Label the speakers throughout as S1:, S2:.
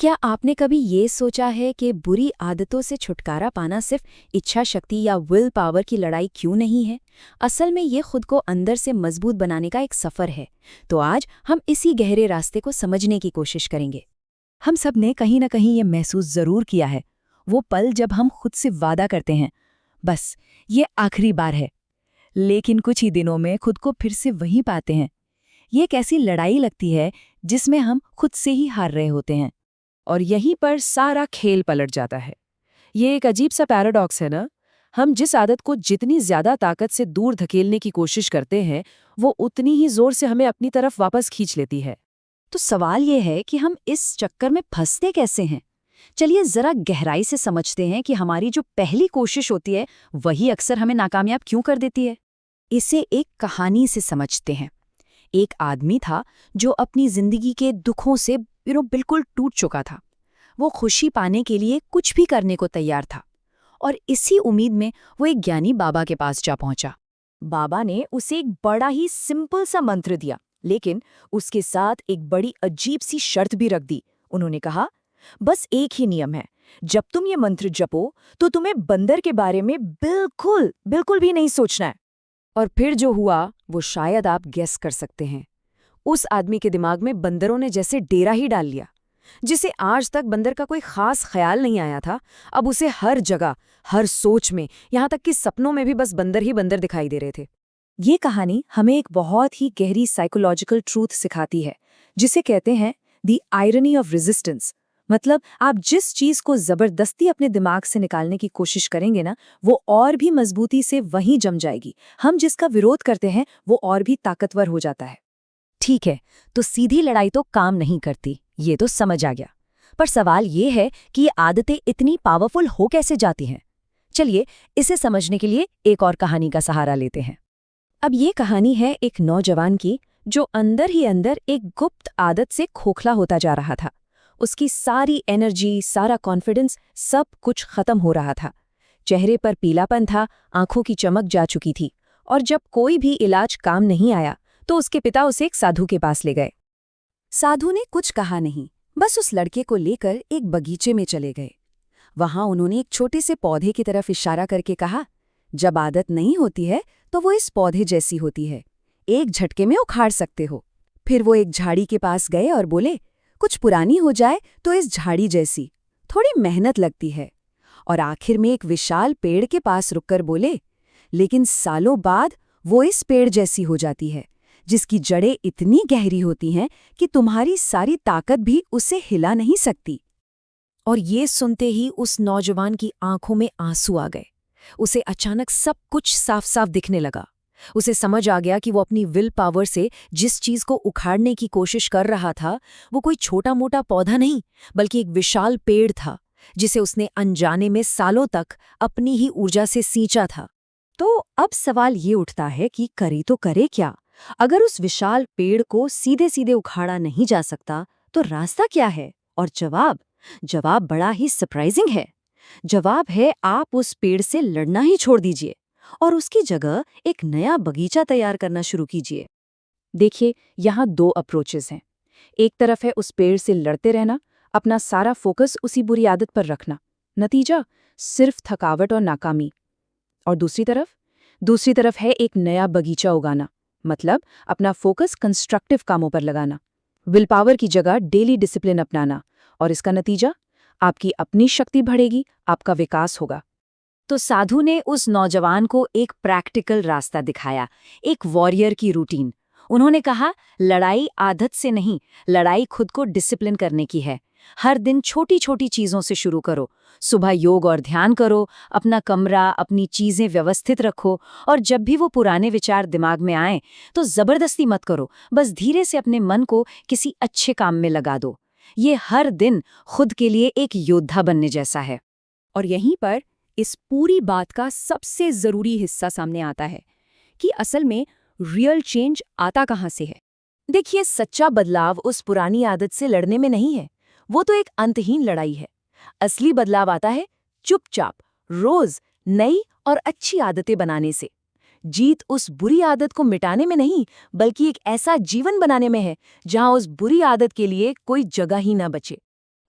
S1: क्या आपने कभी ये सोचा है कि बुरी आदतों से छुटकारा पाना सिर्फ इच्छा शक्ति या विल पावर की लड़ाई क्यों नहीं है? असल में ये खुद को अंदर से मजबूत बनाने का एक सफ़र है। तो आज हम इसी गहरे रास्ते को समझने की कोशिश करेंगे।
S2: हम सब ने कहीं न कहीं ये महसूस ज़रूर किया है, वो पल जब हम खुद से वादा करते हैं, बस ये आखिरी बार है, लेकिन कुछ ही दिनों में खुद को फिर से वहीं पाते हैं। ये एक ऐसी लड़ाई लगती है जिसमें हम खुद से ही हार रहे होते हैं।
S3: और यहीं पर सारा खेल पलट जाता है। ये एक अजीब सा पैराडॉक्स है ना। हम जिस आदत को जितनी ज्यादा ताकत से दूर धकेलने की कोशिश करते हैं, वो उतनी ही जोर से हमें अपनी तरफ वापस खींच लेती है।
S2: तो सवाल ये है कि हम इस चक्कर में फंसते कैसे हैं? चलिए जरा गहराई से समझते हैं कि हमारी जो पहली कोशिश होती है वही अक्सर हमें नाकामयाब क्यों कर देती है। इसे एक कहानी से समझते हैं। एक आदमी था जो अपनी जिंदगी के दुखों से बिल्कुल टूट चुका था। वो खुशी पाने के लिए कुछ भी करने को तैयार था और इसी उम्मीद में वो एक ज्ञानी बाबा के पास जा पहुंचा। बाबा ने उसे एक बड़ा ही सिंपल सा मंत्र दिया, लेकिन उसके साथ एक बड़ी अजीब सी शर्त भी रख दी। उन्होंने कहा, बस एक ही नियम है, जब तुम ये मंत्र जपो तो तुम्हें बंदर के बारे में बिल्कुल भी नहीं सोचना है।
S3: और फिर जो हुआ वो शायद आप गेस कर सकते हैं। उस आदमी के दिमाग में बंदरों ने जैसे डेरा ही डाल लिया। जिसे आज तक बंदर का कोई खास ख्याल नहीं आया था, अब उसे हर जगह, हर सोच में, यहाँ तक कि सपनों में भी बस बंदर ही बंदर दिखाई दे रहे थे।
S2: ये कहानी हमें एक बहुत ही गहरी साइकोलॉजिकल ट्रूथ सिखाती है, जिसे कहते हैं द आयरनी ऑफ रेजिस्टेंस। मतलब आप जिस चीज को जबरदस्ती अपने दिमाग से निकालने की कोशिश करेंगे ना, वो और भी मजबूती से वहीं जम जाएगी। हम जिसका विरोध करते हैं वो और भी ताकतवर हो जाता है। ठीक है, तो सीधी लड़ाई तो काम नहीं करती, ये तो समझ आ गया। पर सवाल ये है कि ये आदतें इतनी पावरफुल हो कैसे जाती हैं? चलिए इसे समझने के लिए एक और कहानी का सहारा लेते हैं। अब ये कहानी है एक नौजवान की जो अंदर ही अंदर एक गुप्त आदत से खोखला होता जा रहा था। उसकी सारी एनर्जी, सारा कॉन्फिडेंस, सब कुछ खत्म हो रहा था। चेहरे पर पीलापन था, आंखों की चमक जा चुकी थी, और जब कोई भी इलाज काम नहीं आया तो उसके पिता उसे एक साधु के पास ले गए। साधु ने कुछ कहा नहीं, बस उस लड़के को लेकर एक बगीचे में चले गए। वहां उन्होंने एक छोटे से पौधे की तरफ इशारा करके कहा, जब आदत नहीं होती है तो वो इस पौधे जैसी होती है, एक झटके में उखाड़ सकते हो। फिर वो एक झाड़ी के पास गए और बोले, कुछ पुरानी हो जाए तो इस झाड़ी जैसी, थोड़ी मेहनत लगती है। और आखिर में एक विशाल पेड़ के पास रुककर बोले, लेकिन सालों बाद वो इस पेड़ जैसी हो जाती है, जिसकी जड़ें इतनी गहरी होती हैं कि तुम्हारी सारी ताकत भी उसे हिला नहीं सकती। और ये सुनते ही उस नौजवान की आंखों में आंसू आ गए। उसे अचानक सब कुछ साफ साफ दिखने लगा। उसे समझ आ गया कि वो अपनी विल पावर से जिस चीज को उखाड़ने की कोशिश कर रहा था, वो कोई छोटा मोटा पौधा नहीं, बल्कि एक विशाल पेड़ था, जिसे उसने अनजाने में सालों तक अपनी ही ऊर्जा से सींचा था। तो अब सवाल ये उठता है कि करे तो करे क्या? अगर उस विशाल पेड़ को सीधे सीधे उखाड़ा नहीं जा सकता तो रास्ता क्या है? और जवाब बड़ा ही सरप्राइजिंग है। जवाब है, आप उस पेड़ से लड़ना ही छोड़ दीजिए और उसकी जगह एक नया बगीचा तैयार करना शुरू कीजिए। देखिए, यहाँ दो अप्रोचेस हैं। एक तरफ है उस पेड़ से लड़ते रहना, अपना सारा फोकस उसी बुरी आदत पर रखना, नतीजा सिर्फ थकावट और नाकामी। और दूसरी तरफ है एक नया बगीचा उगाना, मतलब अपना फोकस कंस्ट्रक्टिव कामों पर लगाना, विल पावर की जगह डेली डिसिप्लिन अपनाना। और इसका नतीजा, आपकी अपनी शक्ति बढ़ेगी, आपका विकास होगा। तो साधु ने उस नौजवान को एक प्रैक्टिकल रास्ता दिखाया, एक वॉरियर की रूटीन। उन्होंने कहा, लड़ाई आदत से नहीं, लड़ाई खुद को डिसिप्लिन करने की है। हर दिन छोटी छोटी चीजों से शुरू करो। सुबह योग और ध्यान करो, अपना कमरा, अपनी चीजें व्यवस्थित रखो, और जब भी वो पुराने विचार दिमाग में आए तो जबरदस्ती मत करो, बस धीरे से अपने मन को किसी अच्छे काम में लगा दो। ये हर दिन खुद के लिए एक योद्धा बनने जैसा है। और यहीं पर इस पूरी बात का सबसे जरूरी हिस्सा सामने आता है कि असल में रियल चेंज आता कहाँ से है। देखिए, सच्चा बदलाव उस पुरानी आदत से लड़ने में नहीं है, वो तो एक अंतहीन लड़ाई है। असली बदलाव आता है चुपचाप रोज नई और अच्छी आदतें बनाने से। जीत उस बुरी आदत को मिटाने में नहीं, बल्कि एक ऐसा जीवन बनाने में है जहां उस बुरी आदत के लिए कोई जगह ही ना बचे।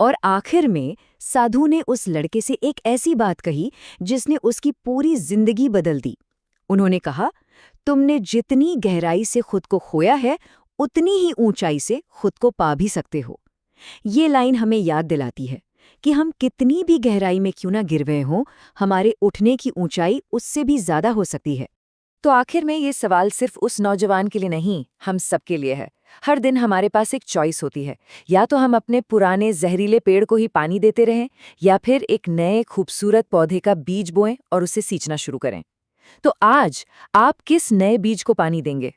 S3: और आखिर में साधु ने उस लड़के से एक ऐसी बात कही जिसने उसकी पूरी जिंदगी बदल दी। उन्होंने कहा, तुमने जितनी गहराई से खुद को खोया है उतनी ही ऊंचाई से खुद को पा भी सकते हो। ये लाइन हमें याद दिलाती है कि हम कितनी भी गहराई में क्यों ना गिर गए हों, हमारे उठने की ऊंचाई उससे भी ज्यादा हो सकती है।
S2: तो आखिर में ये सवाल सिर्फ उस नौजवान के लिए नहीं, हम सबके लिए है। हर दिन हमारे पास एक चॉइस होती है, या तो हम अपने पुराने जहरीले पेड़ को ही पानी देते रहें, या फिर एक नए खूबसूरत पौधे का बीज बोएं और उसे सींचना शुरू करें। तो आज आप किस नए बीज को पानी देंगे?